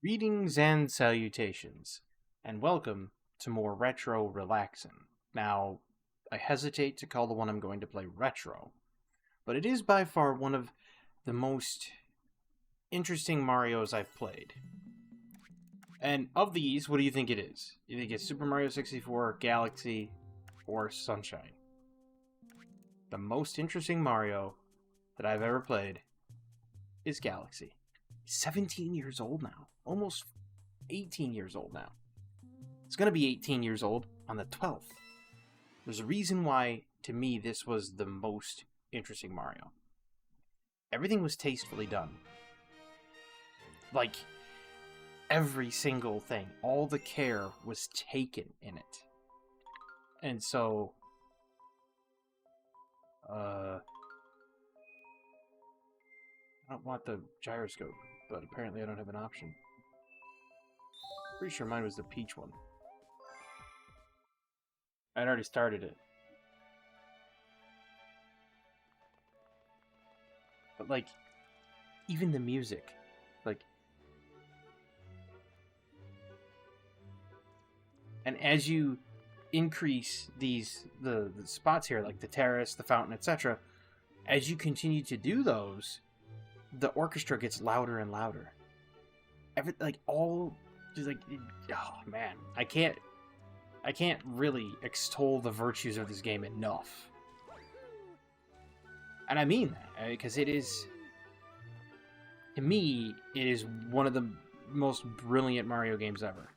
Greetings and salutations, and welcome to more Retro Relaxin. Now, I hesitate to call the one I'm going to play retro, but it is by far one of the most interesting Marios I've played. And of these, what do you think it is? You think it's Super Mario 64, Galaxy, or Sunshine? The most interesting Mario that I've ever played is Galaxy. 17 years old now. Almost 18 years old now. It's going to be 18 years old on the 12th. There's a reason why, to me, this was the most interesting Mario. Everything was tastefully done. Like, every single thing. All the care was taken in it. And so... I don't want the gyroscope, but apparently I don't have an option. Pretty sure mine was the peach one. I'd already started it. But, like, even the music, like... And as you increase the spots here, like the terrace, the fountain, etc., as you continue to do those, the orchestra gets louder and louder. Oh man, I can't really extol the virtues of this game enough. And I mean that, because it is, to me, it is one of the most brilliant Mario games ever.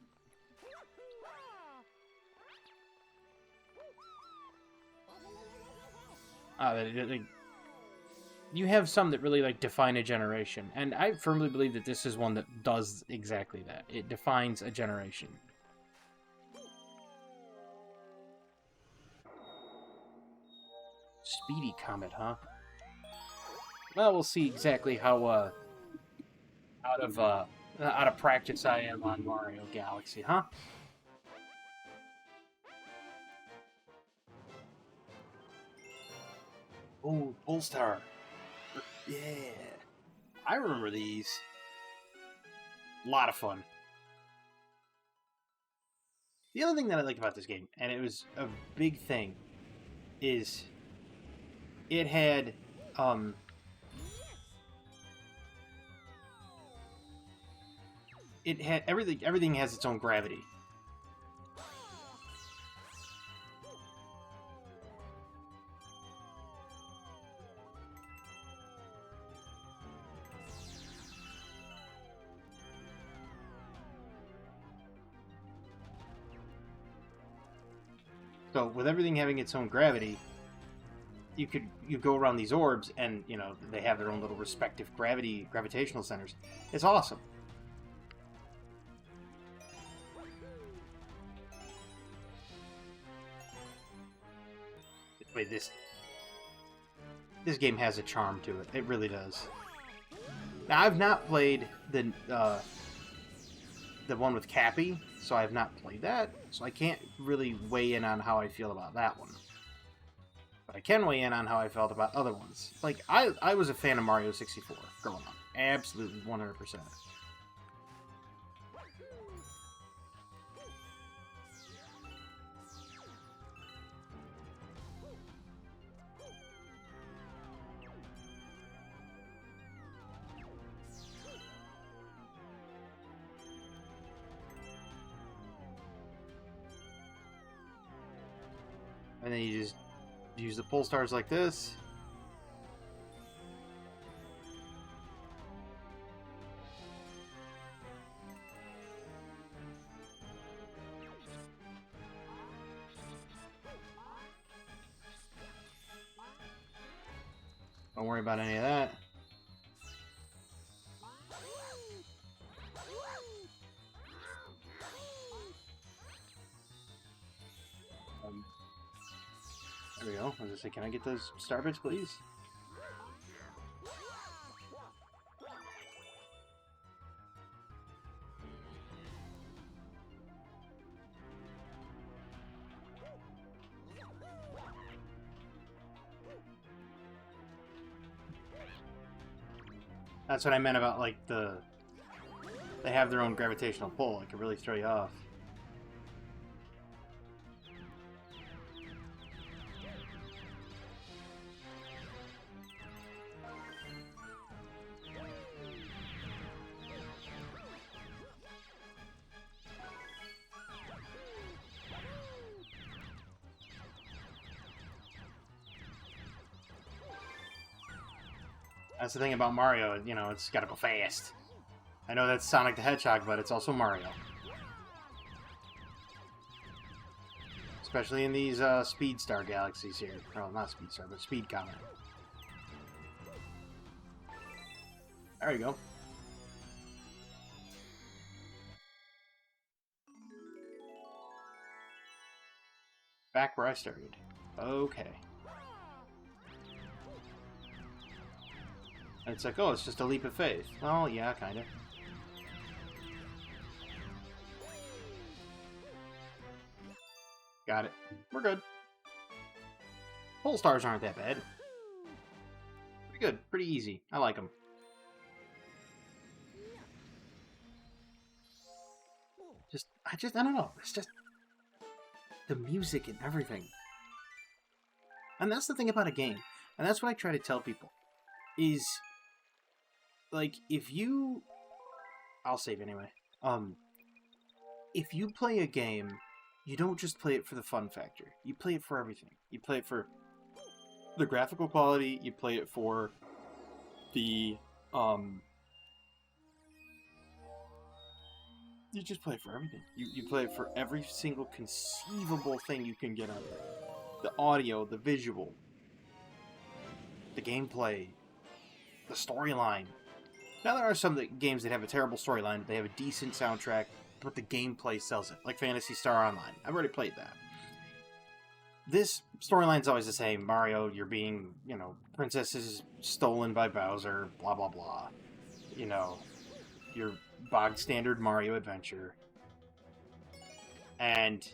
You have some that really define a generation, and I firmly believe that this is one that does exactly that. It defines a generation. Speedy Comet, huh? Well, we'll see exactly how out of practice I am on Mario Galaxy, huh? Oh, Polestar. Yeah. I remember these. A lot of fun. The other thing that I like about this game, and it was a big thing, is it had everything has its own gravity. So with everything having its own gravity, you go around these orbs, and they have their own little respective gravitational centers. It's awesome. Wait, this game has a charm to it. It really does. Now, I've not played the one with Cappy, so I have not played that, so I can't really weigh in on how I feel about that one. But I can weigh in on how I felt about other ones. Like, I was a fan of Mario 64 growing up. Absolutely, 100%. And then you just use the pull stars like this. Don't worry about any of that. There we go. I was gonna say, can I get those star bits, please? That's what I meant about, like, the they have their own gravitational pull. It can really throw you off. That's the thing about Mario, you know, it's gotta go fast. I know that's Sonic the Hedgehog, but it's also Mario. Especially in these Speed Star galaxies here. Well, not Speed Star, but Speed Comet. There you go. Back where I started. Okay. And it's like, oh, it's just a leap of faith. Well, yeah, kinda. Got it. We're good. Pole stars aren't that bad. Pretty good. Pretty easy. I like them. I don't know. It's just the music and everything. And that's the thing about a game. And that's what I try to tell people. Is, like, if you... I'll save anyway. If you play a game, you don't just play it for the fun factor. You play it for everything. You play it for the graphical quality. You play it for the, you just play it for everything. You play it for every single conceivable thing you can get out of it. The audio, the visual, the gameplay, the storyline. Now there are some games that have a terrible storyline, they have a decent soundtrack, but the gameplay sells it. Like Phantasy Star Online. I've already played that. This storyline's always the same. Mario, you're being, you know, princess is stolen by Bowser, blah blah blah. You know, your bog standard Mario adventure. And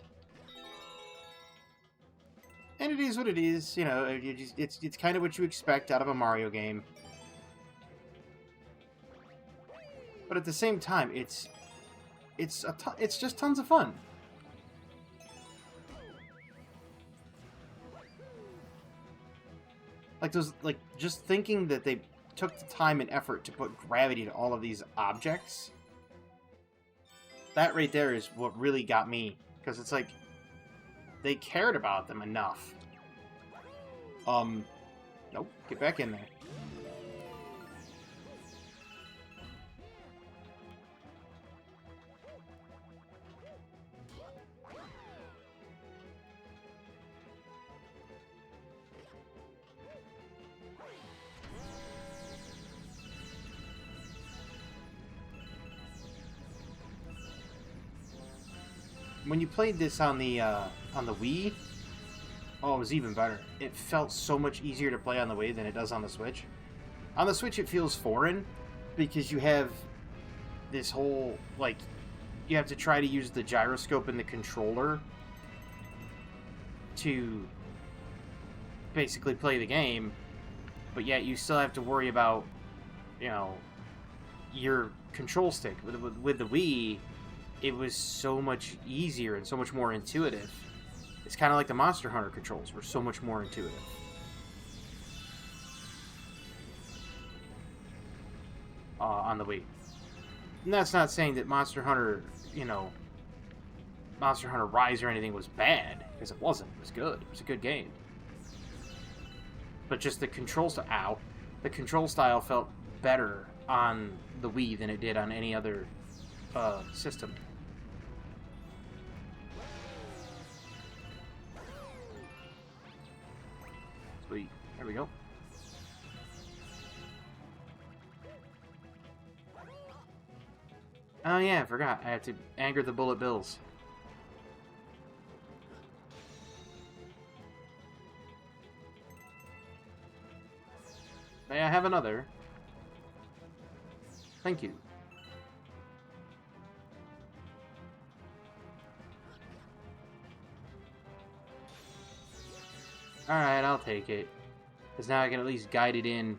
it is what it is, you know, it's kind of what you expect out of a Mario game. But at the same time, it's just tons of fun. Like just thinking that they took the time and effort to put gravity to all of these objects. That right there is what really got me, because it's like they cared about them enough. Nope, get back in there. When you played this on the Wii, oh, it was even better. It felt so much easier to play on the Wii than it does on the Switch. On the Switch, it feels foreign because you have this whole, like, you have to try to use the gyroscope in the controller to basically play the game, but yet you still have to worry about, you know, your control stick. With the Wii, it was so much easier and so much more intuitive. It's kind of like the Monster Hunter controls were so much more intuitive. On the Wii. And that's not saying that Monster Hunter, you know, Monster Hunter Rise or anything was bad, because it wasn't. It was good. It was a good game. But just the control style, the control style felt better on the Wii than it did on any other system. Sweet. There we go. Oh yeah, I forgot. I have to anger the Bullet Bills. May I have another? Thank you. Alright, I'll take it. Because now I can at least guide it in.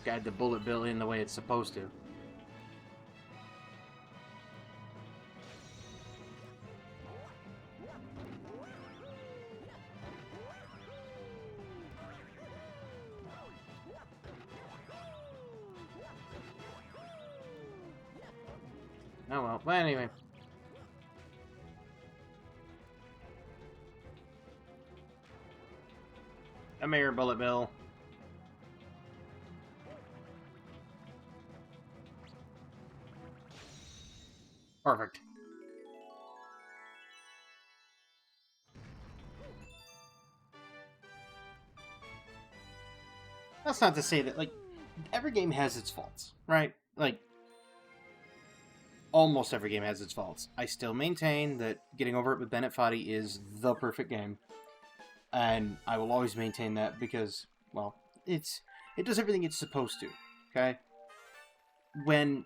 Guide the Bullet Bill in the way it's supposed to. Oh well. But anyway. Come here, Bullet Bill. Perfect. That's not to say that, like, every game has its faults, right? Like, almost every game has its faults. I still maintain that Getting Over It with Bennett Foddy is the perfect game. And I will always maintain that because, well, it does everything it's supposed to, okay? When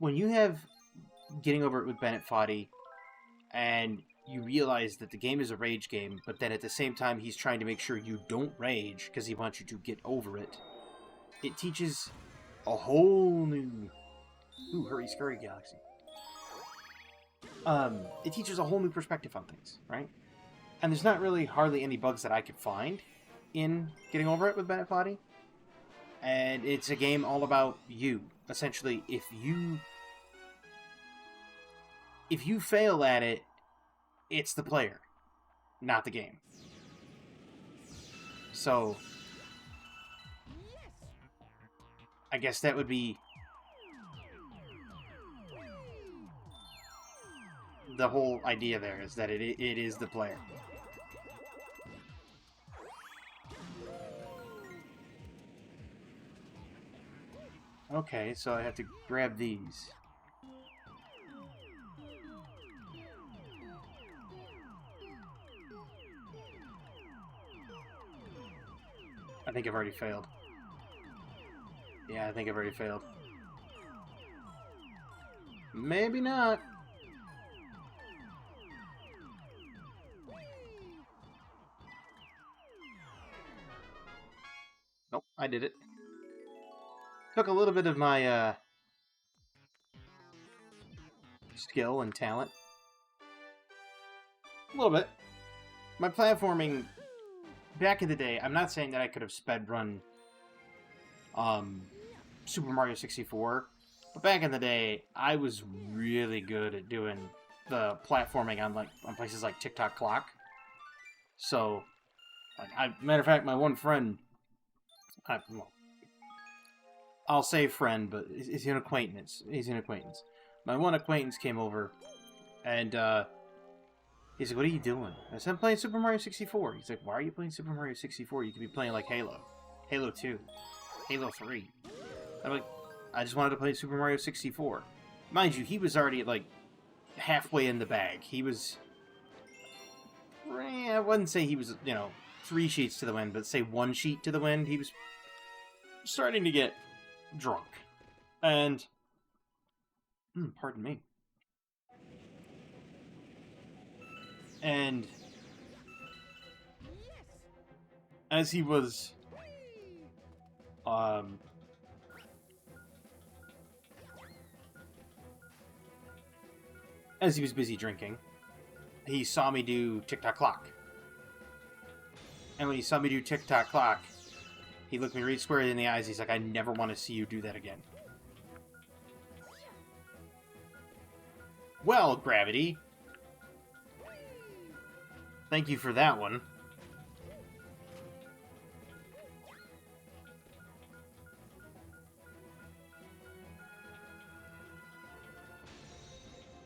you have Getting Over It with Bennett Foddy and you realize that the game is a rage game, but then at the same time he's trying to make sure you don't rage because he wants you to get over it, it teaches a whole new... Ooh, hurry, scurry, galaxy. It teaches a whole new perspective on things, right? And there's not really hardly any bugs that I could find in Getting Over It with Bennett Foddy. And it's a game all about you. Essentially, if you fail at it, it's the player, not the game. So, I guess that would be the whole idea there, is that it is the player. Okay, so I have to grab these. I think I've already failed. Yeah, I think I've already failed. Maybe not. Nope, I did it. Took a little bit of my skill and talent. A little bit. My platforming back in the day, I'm not saying that I could have sped run Super Mario 64, but back in the day, I was really good at doing the platforming on places like TikTok Clock. So, matter of fact, my one friend, I'll say friend, but he's an acquaintance. He's an acquaintance. My one acquaintance came over, and he's like, "What are you doing?" I said, "I'm playing Super Mario 64." He's like, "Why are you playing Super Mario 64? You could be playing like Halo, Halo 2, Halo 3." I'm like, "I just wanted to play Super Mario 64." Mind you, he was already like halfway in the bag. He was, I wouldn't say he was, 3 sheets to the wind, but say 1 sheet to the wind. He was starting to get drunk. And, pardon me. And as he was, as he was busy drinking, he saw me do TikTok Clock. And when he saw me do TikTok Clock, he looked me right squarely in the eyes. He's like, "I never want to see you do that again." Well, Gravity, thank you for that one.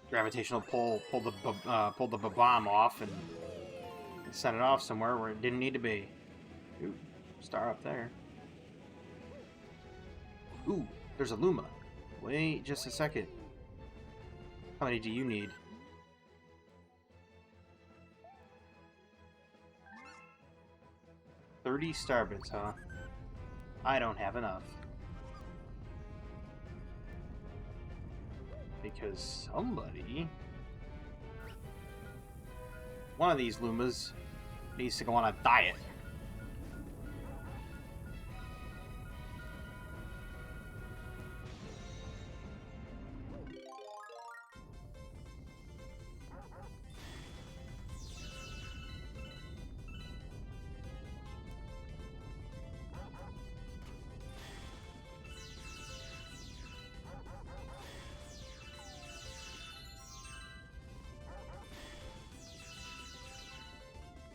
Gravitational pull pulled the bomb off and sent it off somewhere where it didn't need to be. Ooh, star up there. Ooh, there's a Luma. Wait just a second. How many do you need? $30 starbits, huh? I don't have enough. Because somebody... one of these Lumas needs to go on a diet.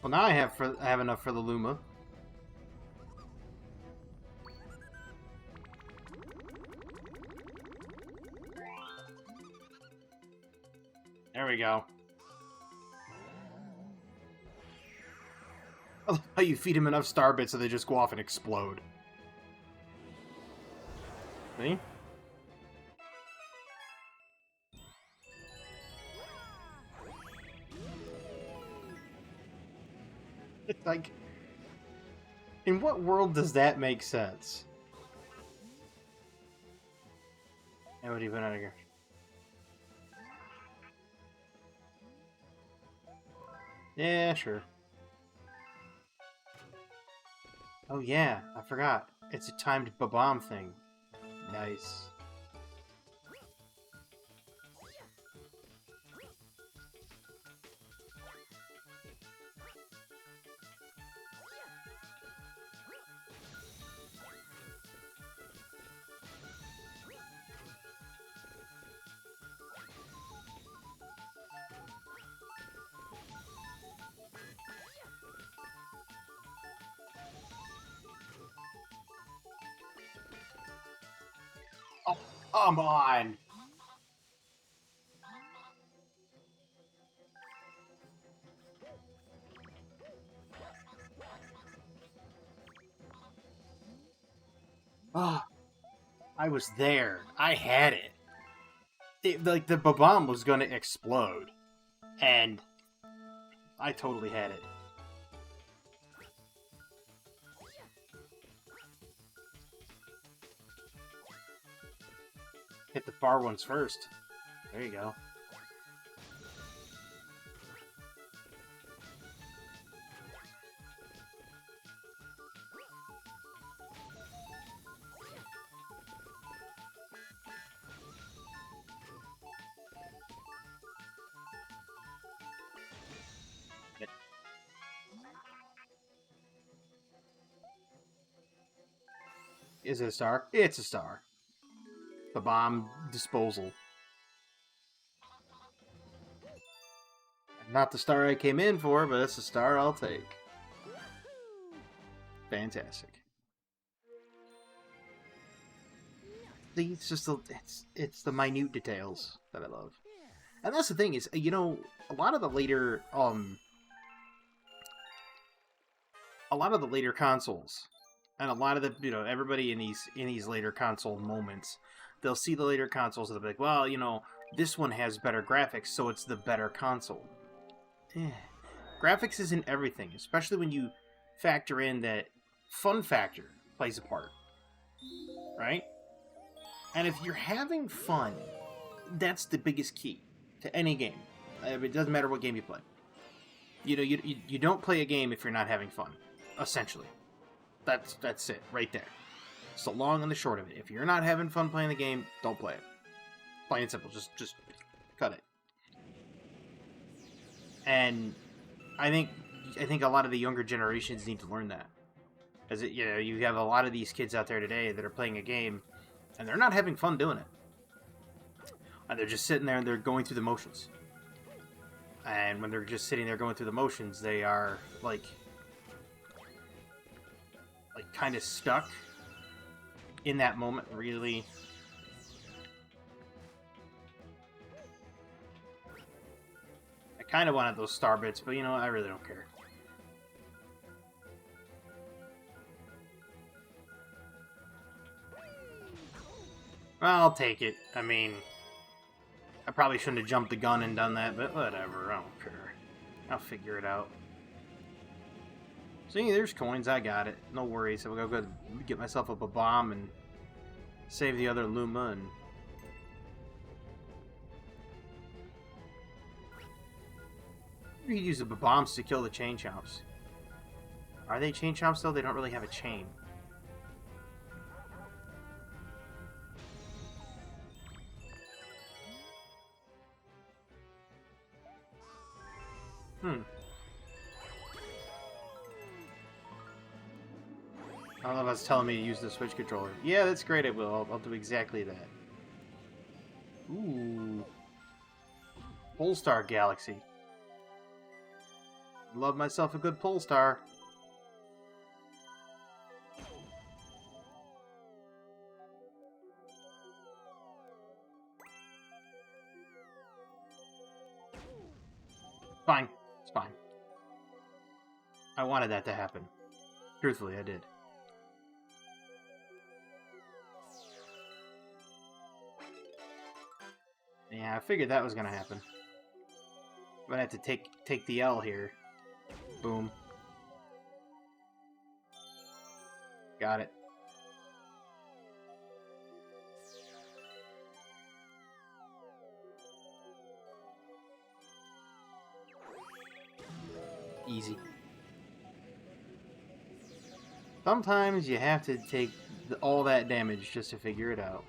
Well, now I have enough for the Luma. There we go. I love how you feed him enough star bits so they just go off and explode. See? It's like, in what world does that make sense? And what do you put out of here? Yeah, sure. Oh yeah, I forgot. It's a timed bomb thing. Nice. Oh, come on! Ah, I was there. I had it. Like, the bomb was gonna explode. And I totally had it. Hit the far ones first. There you go. Is it a star? It's a star. The bomb disposal. Not the star I came in for, but it's a star I'll take. Fantastic. It's just it's the minute details that I love. And that's the thing is, you know, a lot of the later consoles, and a lot of the, you know, everybody in these later console moments, they'll see the later consoles and they'll be like, well, you know, this one has better graphics, so it's the better console. Graphics isn't everything, especially when you factor in that fun factor plays a part, right? And if you're having fun, that's the biggest key to any game. I mean, it doesn't matter what game you play. You know, you don't play a game if you're not having fun, essentially. That's it, right there. It's the long and the short of it. If you're not having fun playing the game, don't play it. Plain and simple. Just cut it. And I think a lot of the younger generations need to learn that. As it, you know, you have a lot of these kids out there today that are playing a game and they're not having fun doing it. And they're just sitting there and they're going through the motions. And when they're just sitting there going through the motions, they are like kind of stuck in that moment, really. I kind of wanted those star bits, but you know, I really don't care. I'll take it. I mean, I probably shouldn't have jumped the gun and done that, but whatever, I don't care. I'll figure it out. See, there's coins, I got it. No worries, I'll go get myself up a bomb and save the other Luma and... You use the bombs to kill the chain chomps. Are they chain chomps though? They don't really have a chain. I don't know if it's telling me to use the Switch controller. Yeah, that's great, I will. I'll do exactly that. Ooh. Polestar Galaxy. Love myself a good pull star. Fine. It's fine. I wanted that to happen. Truthfully, I did. Yeah, I figured that was gonna happen. I'm gonna have to take the L here. Boom. Got it. Easy. Sometimes you have to take all that damage just to figure it out.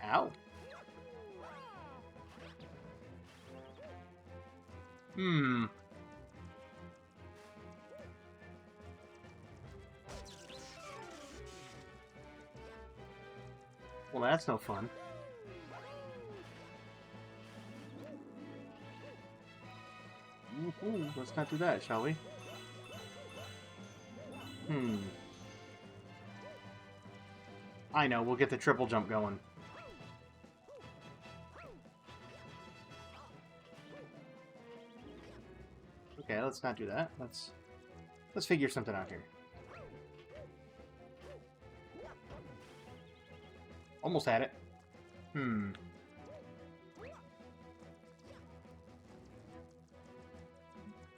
Ow. Well, that's no fun. Ooh, let's not do that, shall we? I know, we'll get the triple jump going. Okay, let's not do that. Let's figure something out here. Almost had it.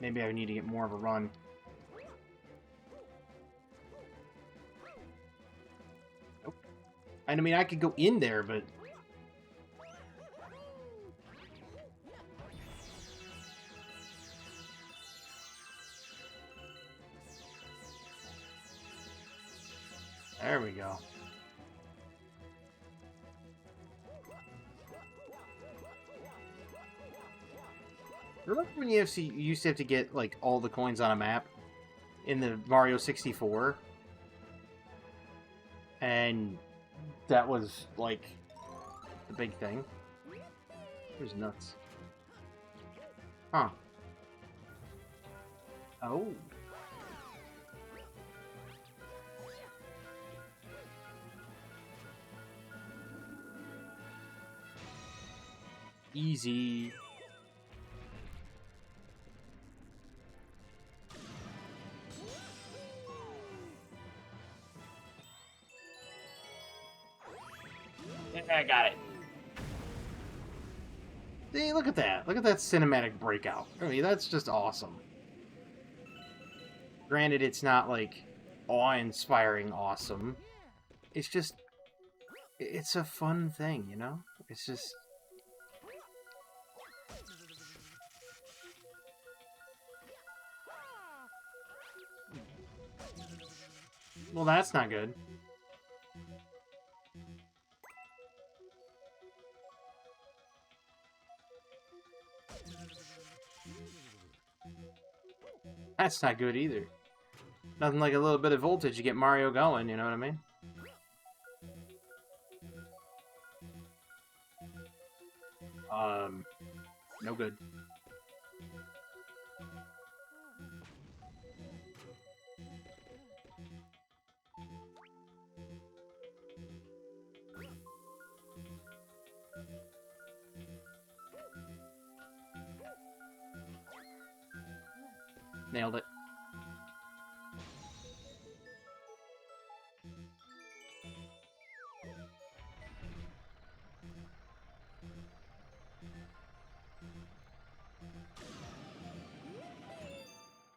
Maybe I need to get more of a run. Nope. I mean, I could go in there, but... There we go. Remember when you used to have to get, like, all the coins on a map in the Mario 64? And that was, like, the big thing. It was nuts. Huh. Oh. Easy. I got it. See, look at that. Look at that cinematic breakout. I mean, that's just awesome. Granted, it's not, like, awe-inspiring awesome. It's just... It's a fun thing, you know? It's just... Well, that's not good. That's not good either. Nothing like a little bit of voltage to get Mario going, you know what I mean? No good. Nailed it.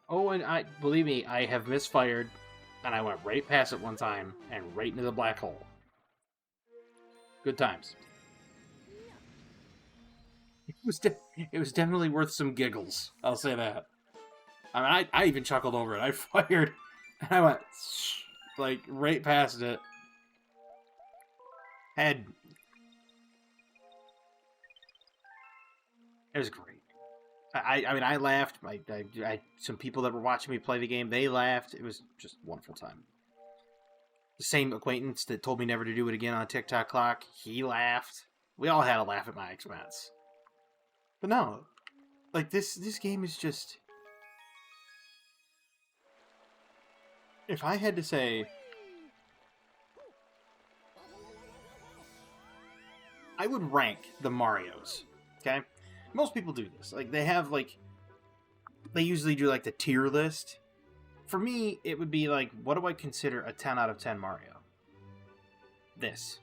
Oh, and believe me, I have misfired, and I went right past it one time, and right into the black hole. Good times. It was definitely worth some giggles, I'll say that. I mean, I even chuckled over it. I fired, and I went, like, right past it. Head. It was great. I mean, I laughed. Some people that were watching me play the game, they laughed. It was just a wonderful time. The same acquaintance that told me never to do it again on TikTok clock, he laughed. We all had a laugh at my expense. But no, like this game is just. If I had to say, I would rank the Marios. Okay, most people do this. Like they have they usually do like the tier list. For me, it would be like, what do I consider a 10 out of 10 Mario? This.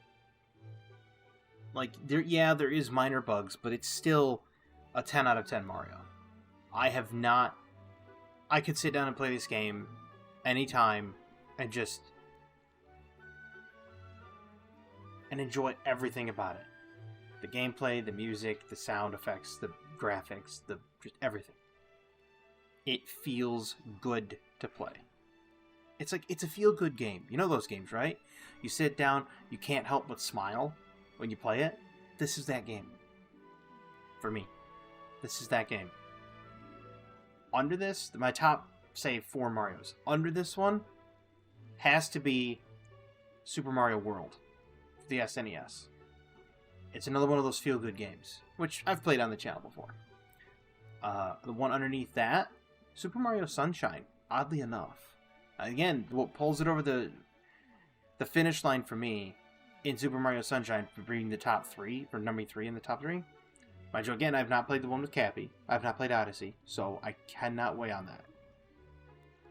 Like, there is minor bugs, but it's still a 10 out of 10 Mario. I could sit down and play this game anytime and enjoy everything about it. The gameplay, the music, the sound effects, the graphics, just everything. It feels good to play. It's a feel-good game. You know those games, right? You sit down, you can't help but smile when you play it. This is that game. For me. This is that game. Under this, my top, say, 4 Marios. Under this one has to be Super Mario World for the SNES. It's another one of those feel-good games, which I've played on the channel before. The one underneath that, Super Mario Sunshine, oddly enough. Again, what pulls it over the finish line for me in Super Mario Sunshine for being the top 3, or number 3 in the top 3. Mind you, again, I've not played the one with Cappy. I've not played Odyssey, so I cannot weigh on that.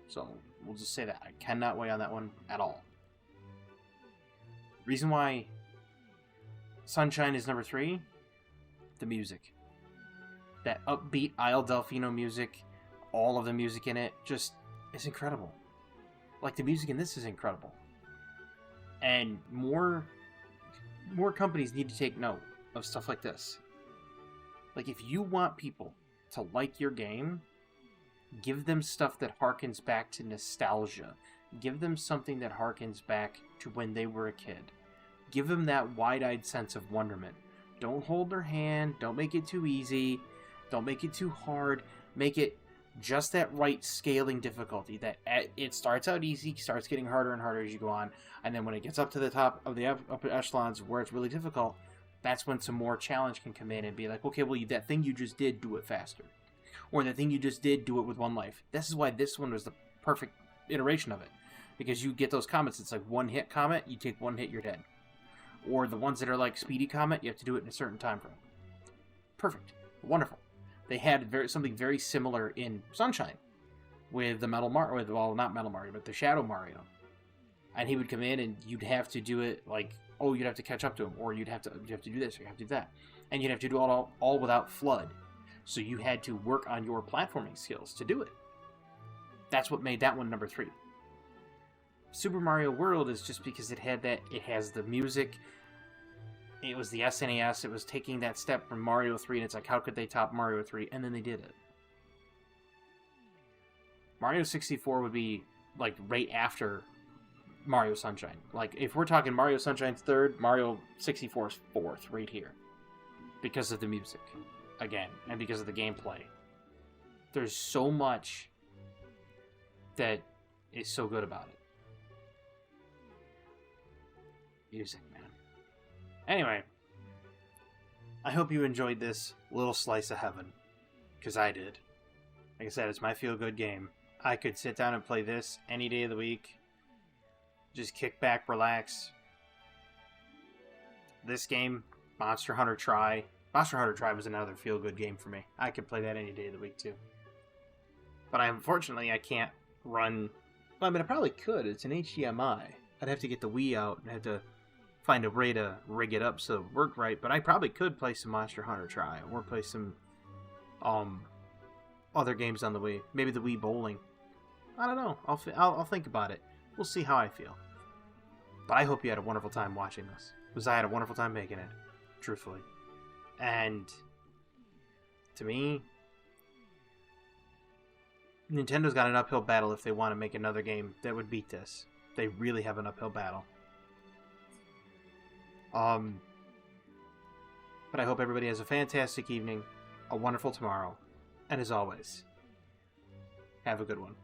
So, we'll just say that. I cannot weigh on that one at all. Reason why Sunshine is number 3, the music. That upbeat Isle Delfino music, all of the music in it, just is incredible. Like, the music in this is incredible. And more companies need to take note of stuff like this. Like, if you want people to like your game, give them stuff that harkens back to nostalgia. Give them something that harkens back to when they were a kid. Give them that wide-eyed sense of wonderment. Don't hold their hand. Don't make it too easy. Don't make it too hard. Make it just that right scaling difficulty. That it starts out easy, starts getting harder and harder as you go on, and then when it gets up to the top of the upper echelons where it's really difficult, that's when some more challenge can come in and be like, okay, well, that thing you just did, do it faster. Or that thing you just did, do it with one life. This is why this one was the perfect iteration of it. Because you get those comets, it's like one hit comet, you take one hit, you're dead. Or the ones that are like Speedy Comet, you have to do it in a certain time frame. Perfect. Wonderful. They had something very similar in Sunshine with the Metal Mario, well, not Metal Mario, but the Shadow Mario. And he would come in and you'd have to do it like, oh, you'd have to catch up to him, or you'd have to do this, or you have to do that. And you'd have to do it all without FLUDD. So you had to work on your platforming skills to do it. That's what made that one number 3. Super Mario World is just because it has the music. It was the SNES. It was taking that step from Mario 3, and it's like, how could they top Mario 3? And then they did it. Mario 64 would be, like, right after Mario Sunshine. Like, if we're talking Mario Sunshine's 3rd, Mario 64's 4th, right here. Because of the music, again, and because of the gameplay. There's so much that is so good about it. Music, man. Anyway, I hope you enjoyed this little slice of heaven, because I did. Like I said, it's my feel-good game. I could sit down and play this any day of the week. Just kick back, relax. This game, Monster Hunter Tri. Monster Hunter Tri was another feel-good game for me. I could play that any day of the week, too. But unfortunately, I can't run... Well, I mean, I probably could. It's an HDMI. I'd have to get the Wii out and have to find a way to rig it up so it worked right, but I probably could play some Monster Hunter Tri, or play some other games on the Wii. Maybe the Wii Bowling. I don't know. I'll think about it. We'll see how I feel. But I hope you had a wonderful time watching this, because I had a wonderful time making it, truthfully. And to me, Nintendo's got an uphill battle if they want to make another game that would beat this. They really have an uphill battle. But I hope everybody has a fantastic evening, a wonderful tomorrow, and as always, have a good one.